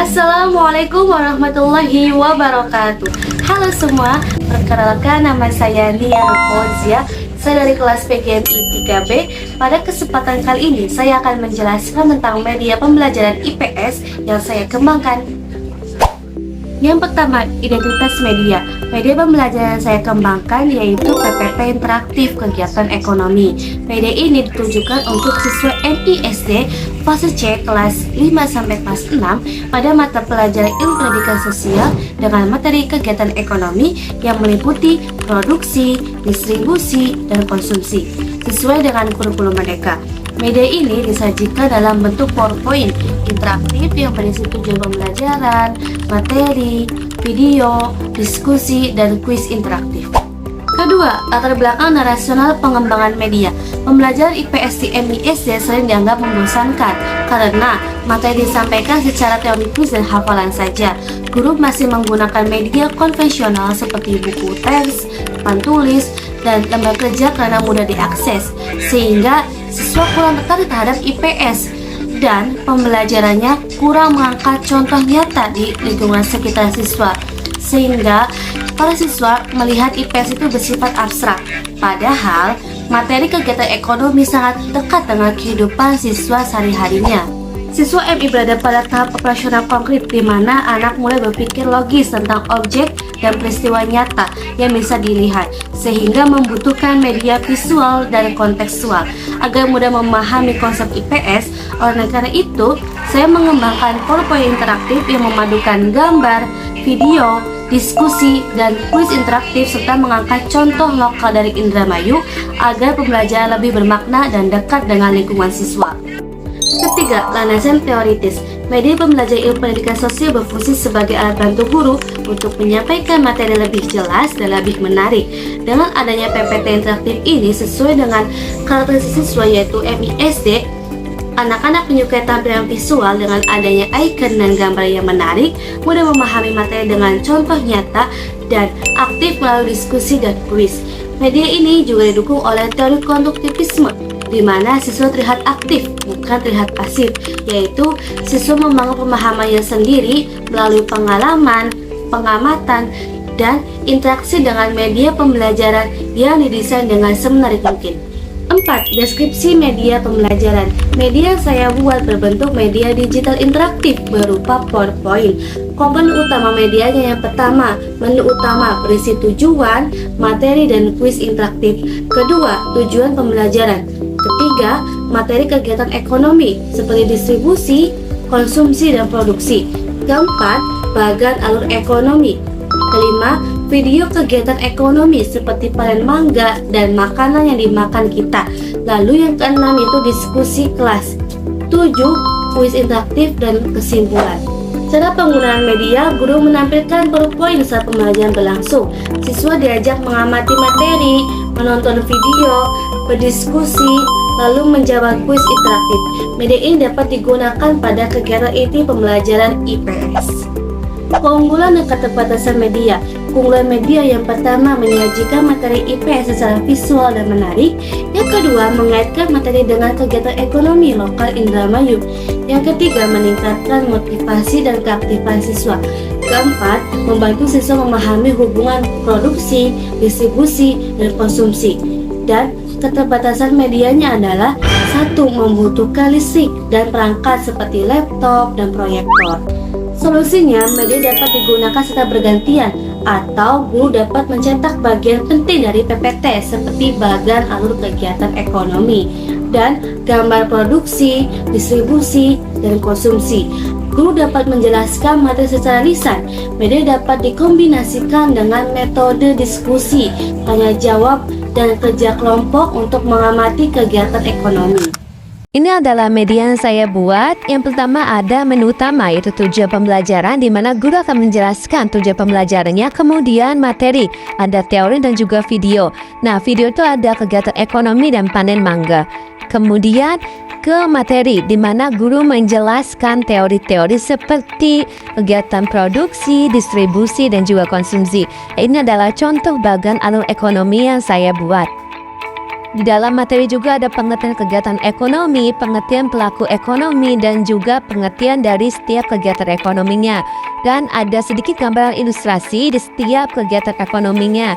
Assalamualaikum warahmatullahi wabarakatuh. Halo semua, perkenalkan nama saya Nia Fauzia. Saya dari kelas PGMI 3B. Pada kesempatan kali ini saya akan menjelaskan tentang media pembelajaran IPS yang saya kembangkan. Yang pertama, identitas media. Media pembelajaran yang saya kembangkan yaitu PPT interaktif kegiatan ekonomi. Media ini ditujukan untuk siswa MISD fase C kelas 5 sampai kelas 6 pada mata pelajaran ilmu pendidikan sosial dengan materi kegiatan ekonomi yang meliputi produksi, distribusi, dan konsumsi sesuai dengan kurikulum Merdeka. Media ini disajikan dalam bentuk PowerPoint interaktif yang berisi tujuan pembelajaran, materi, video, diskusi, dan kuis interaktif. Kedua, latar belakang narasional pengembangan media. Pembelajaran IPS di MISD sering dianggap membosankan karena materi disampaikan secara teoritis dan hafalan saja. Guru masih menggunakan media konvensional seperti buku teks, papan tulis, dan lembar kerja karena mudah diakses, sehingga siswa kurang tertarik terhadap IPS dan pembelajarannya kurang mengangkat contoh nyata di lingkungan sekitar siswa, sehingga para siswa melihat IPS itu bersifat abstrak. Padahal materi kegiatan ekonomi sangat dekat dengan kehidupan siswa sehari-harinya. Siswa MI berada pada tahap operasional konkret di mana anak mulai berpikir logis tentang objek dan peristiwa nyata yang bisa dilihat, sehingga membutuhkan media visual dan kontekstual agar mudah memahami konsep IPS. Oleh karena itu, saya mengembangkan PowerPoint interaktif yang memadukan gambar, video, diskusi, dan kuis interaktif serta mengangkat contoh lokal dari Indramayu agar pembelajaran lebih bermakna dan dekat dengan lingkungan siswa. Ketiga, landasan teoritis. Media pembelajaran ilmu pendidikan sosial berfungsi sebagai alat bantu guru untuk menyampaikan materi lebih jelas dan lebih menarik. Dengan adanya PPT interaktif ini sesuai dengan karakteristik siswa yaitu MISD, anak-anak menyukai tampilan visual dengan adanya icon dan gambar yang menarik, mudah memahami materi dengan contoh nyata, dan aktif melalui diskusi dan kuis. Media ini juga didukung oleh teori konduktivisme, di mana siswa terlihat aktif, bukan terlihat pasif, yaitu siswa membangun pemahamannya sendiri melalui pengalaman, pengamatan, dan interaksi dengan media pembelajaran yang didesain dengan semenarik mungkin. 4. Deskripsi media pembelajaran. Media yang saya buat berbentuk media digital interaktif berupa PowerPoint. Komponen utama medianya yang pertama, menu utama berisi tujuan, materi, dan kuis interaktif. Kedua, tujuan pembelajaran. Ketiga, materi kegiatan ekonomi seperti distribusi, konsumsi, dan produksi. Keempat, bagan alur ekonomi. Kelima, video kegiatan ekonomi seperti panen mangga dan makanan yang dimakan kita. Lalu yang keenam itu diskusi kelas. 7. Kuis interaktif dan kesimpulan. Cara penggunaan media, guru menampilkan PowerPoint saat pembelajaran berlangsung. Siswa diajak mengamati materi, menonton video, berdiskusi, lalu menjawab kuis interaktif. Media ini dapat digunakan pada kegiatan inti pembelajaran IPS. Keunggulan dan keterbatasan media. Keunggulan media yang pertama menyajikan materi IPS secara visual dan menarik. Yang kedua, mengaitkan materi dengan kegiatan ekonomi lokal Indramayu. Yang ketiga, meningkatkan motivasi dan keaktifan siswa. Keempat, membantu siswa memahami hubungan produksi, distribusi, dan konsumsi. Dan keterbatasan medianya adalah 1. Membutuhkan listrik dan perangkat seperti laptop dan proyektor. Solusinya, media dapat digunakan secara bergantian atau guru dapat mencetak bagian penting dari PPT seperti bagan alur kegiatan ekonomi dan gambar produksi, distribusi, dan konsumsi. Guru dapat menjelaskan materi secara lisan. Media dapat dikombinasikan dengan metode diskusi, tanya jawab, dan kerja kelompok untuk mengamati kegiatan ekonomi. Ini adalah media yang saya buat. Yang pertama ada menu utama yaitu tujuan pembelajaran, di mana guru akan menjelaskan tujuan pembelajarannya. Kemudian materi, ada teori dan juga video. Nah, video itu ada kegiatan ekonomi dan panen mangga. Kemudian ke materi, di mana guru menjelaskan teori-teori seperti kegiatan produksi, distribusi, dan juga konsumsi. Ini adalah contoh bagan alur ekonomi yang saya buat. Di dalam materi juga ada pengertian kegiatan ekonomi, pengertian pelaku ekonomi, dan juga pengertian dari setiap kegiatan ekonominya. Dan ada sedikit gambaran ilustrasi di setiap kegiatan ekonominya.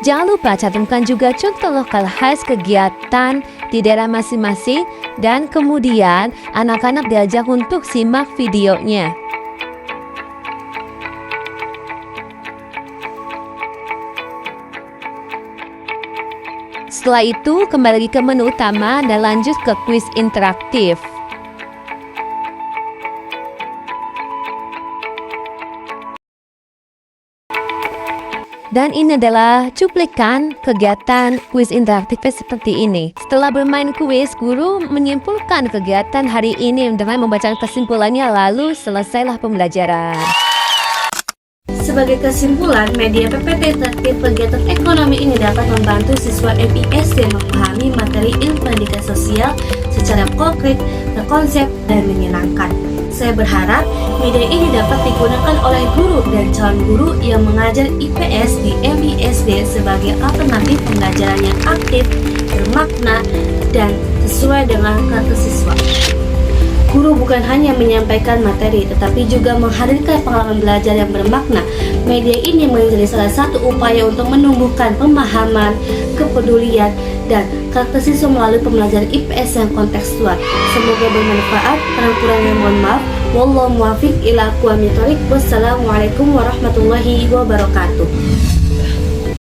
Jangan lupa cantumkan juga contoh lokal khas kegiatan di daerah masing-masing dan kemudian anak-anak diajak untuk simak videonya. Setelah itu kembali lagi ke menu utama dan lanjut ke kuis interaktif. Dan ini adalah cuplikan kegiatan kuis interaktif seperti ini. Setelah bermain kuis, guru menyimpulkan kegiatan hari ini dengan membacakan kesimpulannya, lalu selesailah pembelajaran. Sebagai kesimpulan, media PPT interaktif kegiatan ekonomi ini dapat membantu siswa MISD memahami materi ilmu pendidikan sosial secara konkret, terkonsep, dan menyenangkan. Saya berharap media ini dapat digunakan oleh guru dan calon guru yang mengajar IPS di MISD sebagai alternatif pembelajaran yang aktif, bermakna, dan sesuai dengan karakter siswa. Guru bukan hanya menyampaikan materi, tetapi juga menghadirkan pengalaman belajar yang bermakna. Media ini menjadi salah satu upaya untuk menumbuhkan pemahaman, kepedulian, dan karakter siswa melalui pembelajaran IPS yang kontekstual. Semoga bermanfaat. Kurang-kurangnya mohon maaf. Wallahu muwaffiq ila aqwamit thoriq. Wassalamualaikum warahmatullahi wabarakatuh.